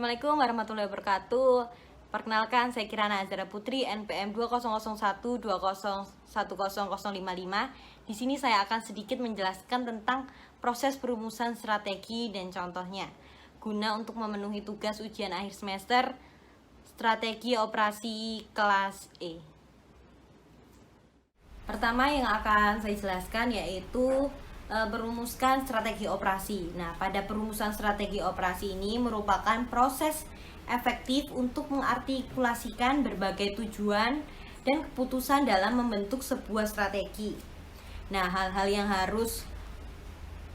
Assalamualaikum warahmatullahi wabarakatuh. Perkenalkan, saya Kirana Azhara Putri, NPM 200120101055. Di sini saya akan sedikit menjelaskan tentang proses perumusan strategi dan contohnya, guna untuk memenuhi tugas ujian akhir semester strategi operasi kelas E. Pertama yang akan saya jelaskan yaitu merumuskan strategi operasi. Nah, pada perumusan strategi operasi ini merupakan proses efektif untuk mengartikulasikan berbagai tujuan dan keputusan dalam membentuk sebuah strategi. Nah, hal-hal yang harus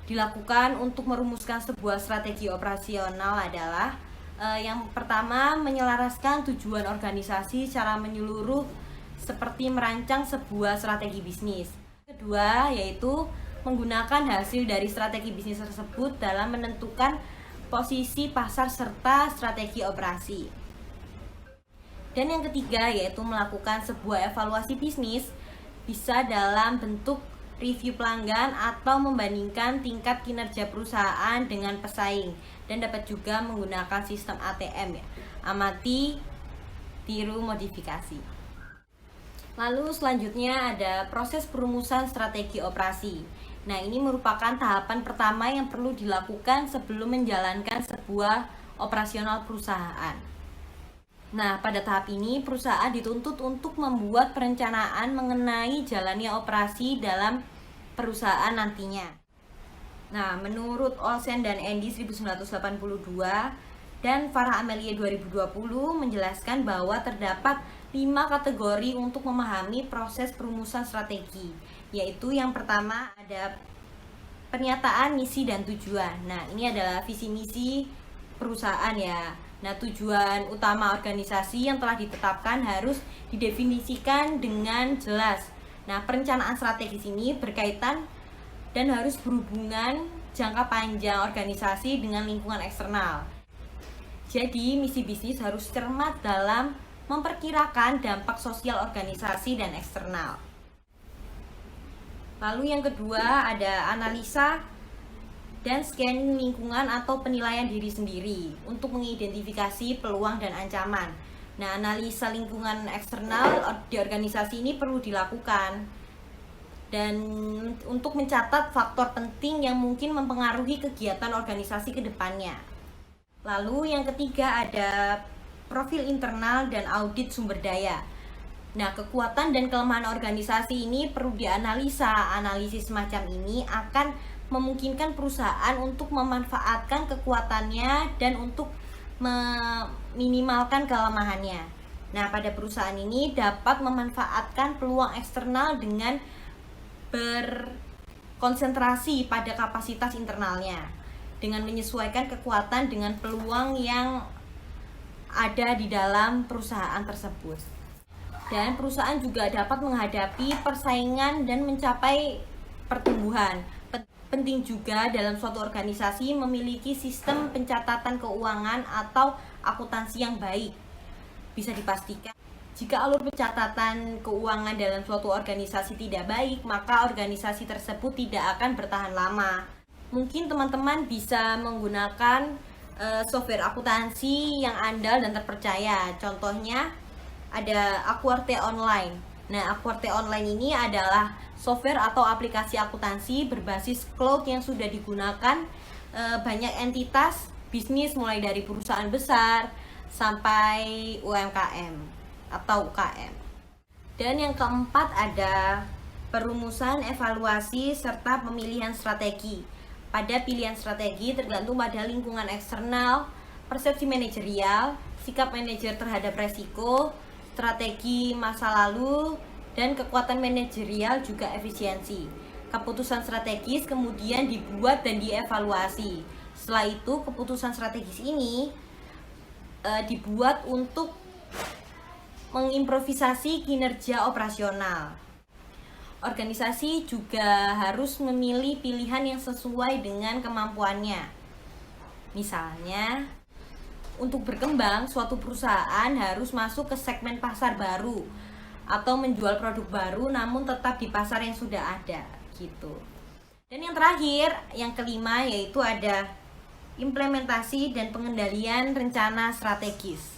dilakukan untuk merumuskan sebuah strategi operasional adalah yang pertama, menyelaraskan tujuan organisasi secara menyeluruh seperti merancang sebuah strategi bisnis. Kedua, yaitu menggunakan hasil dari strategi bisnis tersebut dalam menentukan posisi pasar serta strategi operasi. Dan yang ketiga, yaitu melakukan sebuah evaluasi bisnis, bisa dalam bentuk review pelanggan atau membandingkan tingkat kinerja perusahaan dengan pesaing, dan dapat juga menggunakan sistem ATM ya, amati, tiru, modifikasi. Lalu selanjutnya ada proses perumusan strategi operasi. Nah, ini merupakan tahapan pertama yang perlu dilakukan sebelum menjalankan sebuah operasional perusahaan. Nah, pada tahap ini perusahaan dituntut untuk membuat perencanaan mengenai jalannya operasi dalam perusahaan nantinya. Nah, menurut Olsen dan Andy 1982 dan Farah Amelia 2020 menjelaskan bahwa terdapat 5 kategori untuk memahami proses perumusan strategi, yaitu yang pertama ada pernyataan misi dan tujuan. Nah, ini adalah visi misi perusahaan ya. Nah, tujuan utama organisasi yang telah ditetapkan harus didefinisikan dengan jelas. Nah, perencanaan strategis ini berkaitan dan harus berhubungan jangka panjang organisasi dengan lingkungan eksternal. Jadi, misi bisnis harus cermat dalam memperkirakan dampak sosial organisasi dan eksternal. Lalu yang kedua ada analisa dan scanning lingkungan atau penilaian diri sendiri untuk mengidentifikasi peluang dan ancaman. Nah, analisa lingkungan eksternal di organisasi ini perlu dilakukan dan untuk mencatat faktor penting yang mungkin mempengaruhi kegiatan organisasi ke depannya. Lalu yang ketiga ada profil internal dan audit sumber daya. Nah, kekuatan dan kelemahan organisasi ini perlu dianalisa. Analisis semacam ini akan memungkinkan perusahaan untuk memanfaatkan kekuatannya dan untuk meminimalkan kelemahannya. Nah, pada perusahaan ini dapat memanfaatkan peluang eksternal dengan berkonsentrasi pada kapasitas internalnya, dengan menyesuaikan kekuatan dengan peluang yang ada di dalam perusahaan tersebut. Dan perusahaan juga dapat menghadapi persaingan dan mencapai pertumbuhan. Penting juga dalam suatu organisasi memiliki sistem pencatatan keuangan atau akuntansi yang baik. Bisa dipastikan jika alur pencatatan keuangan dalam suatu organisasi tidak baik, maka organisasi tersebut tidak akan bertahan lama. Mungkin teman-teman bisa menggunakan software akuntansi yang andal dan terpercaya. Contohnya ada Aquarte Online. Nah, Aquarte Online ini adalah software atau aplikasi akuntansi berbasis cloud yang sudah digunakan banyak entitas bisnis mulai dari perusahaan besar sampai UMKM atau UKM. Dan yang keempat ada perumusan, evaluasi, serta pemilihan strategi. Pada pilihan strategi tergantung pada lingkungan eksternal, persepsi manajerial, sikap manajer terhadap resiko, strategi masa lalu, dan kekuatan manajerial juga efisiensi. Keputusan strategis kemudian dibuat dan dievaluasi. Setelah itu, keputusan strategis ini dibuat untuk mengimprovisasi kinerja operasional. Organisasi juga harus memilih pilihan yang sesuai dengan kemampuannya. Misalnya, untuk berkembang, suatu perusahaan harus masuk ke segmen pasar baru atau menjual produk baru namun tetap di pasar yang sudah ada, gitu. Dan yang terakhir, yang kelima, yaitu ada implementasi dan pengendalian rencana strategis.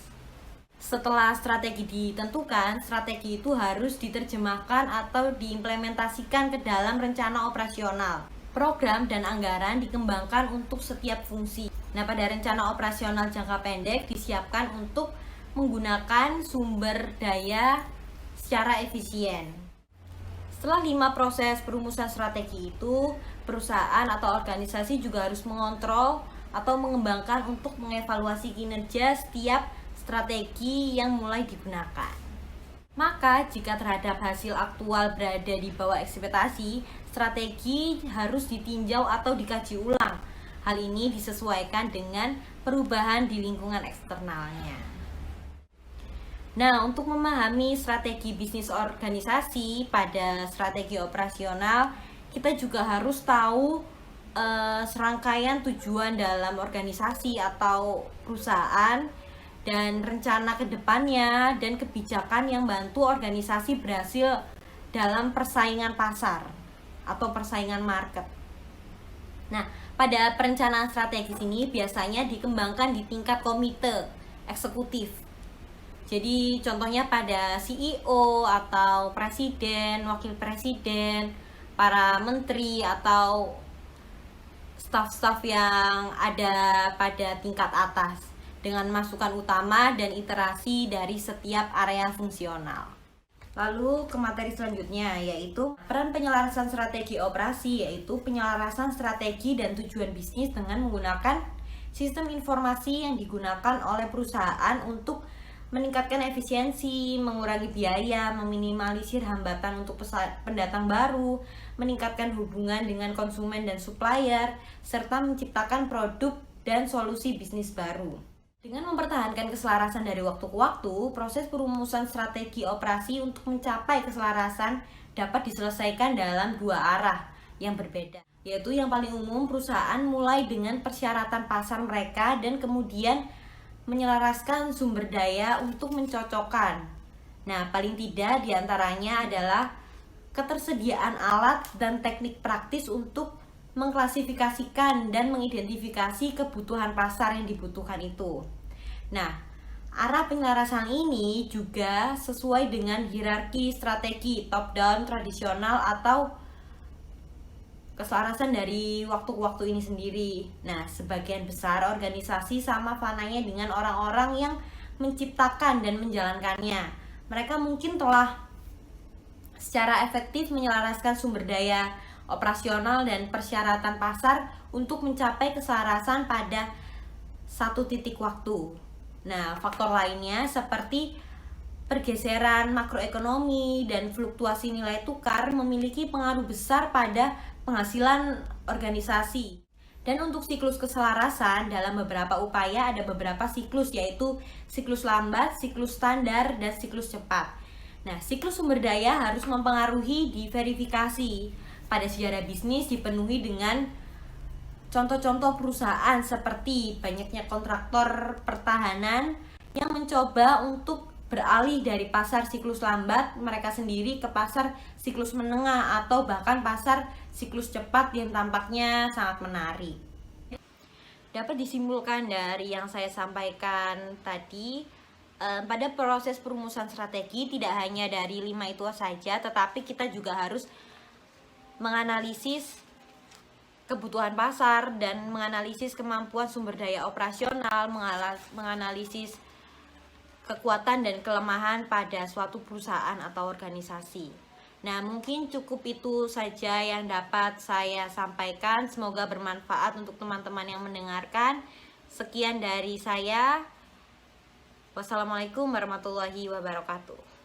Setelah strategi ditentukan, strategi itu harus diterjemahkan atau diimplementasikan ke dalam rencana operasional. Program dan anggaran dikembangkan untuk setiap fungsi. Nah, pada rencana operasional jangka pendek disiapkan untuk menggunakan sumber daya secara efisien. Setelah 5 proses perumusan strategi itu, perusahaan atau organisasi juga harus mengontrol atau mengembangkan untuk mengevaluasi kinerja setiap strategi yang mulai digunakan. Maka, jika terhadap hasil aktual berada di bawah ekspektasi, strategi harus ditinjau atau dikaji ulang. Hal ini disesuaikan dengan perubahan di lingkungan eksternalnya. Nah, untuk memahami strategi bisnis organisasi pada strategi operasional, kita juga harus tahu serangkaian tujuan dalam organisasi atau perusahaan dan rencana kedepannya dan kebijakan yang bantu organisasi berhasil dalam persaingan pasar atau persaingan market. Nah, pada perencanaan strategis ini biasanya dikembangkan di tingkat komite eksekutif. Jadi contohnya pada CEO atau presiden, wakil presiden, para menteri atau staf-staf yang ada pada tingkat atas, dengan masukan utama dan iterasi dari setiap area fungsional. Lalu ke materi selanjutnya, yaitu peran penyelarasan strategi operasi, yaitu penyelarasan strategi dan tujuan bisnis dengan menggunakan sistem informasi yang digunakan oleh perusahaan untuk meningkatkan efisiensi, mengurangi biaya, meminimalisir hambatan untuk pendatang baru, meningkatkan hubungan dengan konsumen dan supplier, serta menciptakan produk dan solusi bisnis baru. Dengan mempertahankan keselarasan dari waktu ke waktu, proses perumusan strategi operasi untuk mencapai keselarasan dapat diselesaikan dalam 2 arah yang berbeda, yaitu yang paling umum perusahaan mulai dengan persyaratan pasar mereka dan kemudian menyelaraskan sumber daya untuk mencocokkan. Nah, paling tidak diantaranya adalah ketersediaan alat dan teknik praktis untuk mengklasifikasikan dan mengidentifikasi kebutuhan pasar yang dibutuhkan itu. Nah, arah penyelarasan ini juga sesuai dengan hierarki strategi top down tradisional atau keselarasan dari waktu ke waktu ini sendiri. Nah, sebagian besar organisasi sama fananya dengan orang-orang yang menciptakan dan menjalankannya. Mereka mungkin telah secara efektif menyelaraskan sumber daya operasional dan persyaratan pasar untuk mencapai keselarasan pada satu titik waktu. Nah, faktor lainnya seperti pergeseran makroekonomi dan fluktuasi nilai tukar memiliki pengaruh besar pada penghasilan organisasi. Dan untuk siklus keselarasan, dalam beberapa upaya ada beberapa siklus, yaitu siklus lambat, siklus standar, dan siklus cepat. Nah, siklus sumber daya harus mempengaruhi diverifikasi. Pada sejarah bisnis dipenuhi dengan contoh-contoh perusahaan seperti banyaknya kontraktor pertahanan yang mencoba untuk beralih dari pasar siklus lambat mereka sendiri ke pasar siklus menengah atau bahkan pasar siklus cepat yang tampaknya sangat menarik. Dapat disimpulkan dari yang saya sampaikan tadi, pada proses perumusan strategi tidak hanya dari 5 itu saja, tetapi kita juga harus menganalisis kebutuhan pasar dan menganalisis kemampuan sumber daya operasional, menganalisis kekuatan dan kelemahan pada suatu perusahaan atau organisasi. Nah, mungkin cukup itu saja yang dapat saya sampaikan. Semoga bermanfaat untuk teman-teman yang mendengarkan. Sekian dari saya. Wassalamualaikum warahmatullahi wabarakatuh.